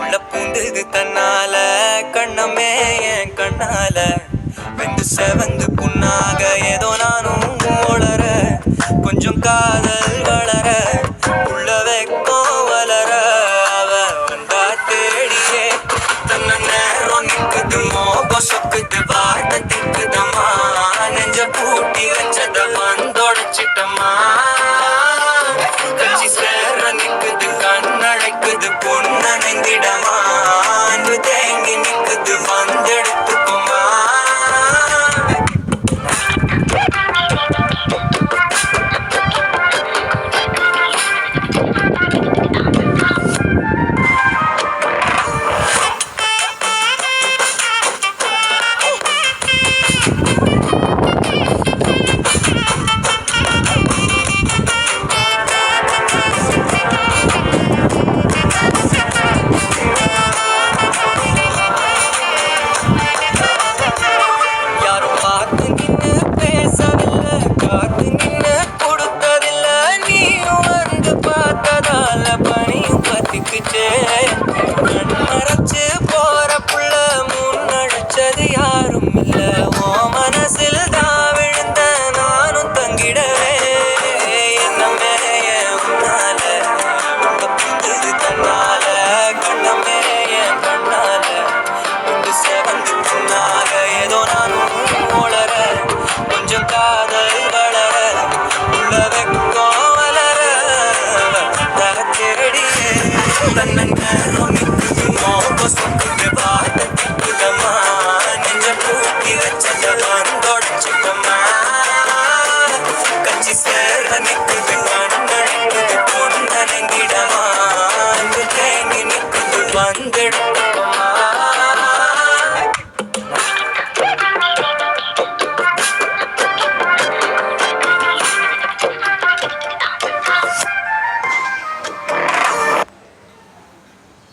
உள்ள பூந்தது தன்னால கண்ணமே என் கண்ணால வெந்து செவந்து புண்ணாக ஏதோ நானும் வளர கொஞ்சம் காதல் வளர உள்ள வெக்கம் வளர அவ வந்தா தேடியே தன்ன நேரம் நிக்குது மோகம் சொக்குது வார்த்தை திக்குதம்மா நெஞ்ச பூட்டி வச்சத வந்தொடைச்சிட்டம்மா கட்சி சேர நிக்குது கண்ணழைக்குது பொண்ணடைந்திடமா அன்பு தேங்கி நிக்குது வந்தெடுத்துக்குமா மறைச்சு போற புள்ள முன்னடிச்சது யாரும் இல்ல ஓ மனசில் தான் விழுந்த நானும் தங்கிடவே என்னமே உன்னால புத்தது தன்னால கண்ணமே என் கண்ணால வந்து செவந்து புண்ணாக ஏதோ நானும் உளர கொஞ்சம் காதல் வளர உள்ள வெக்கம் வளர தேடியே தன்னை சொக்குது வார்த்தை திக்குதம்மா நெஞ்ச பூட்டி வச்சத வந்தொடைச்சு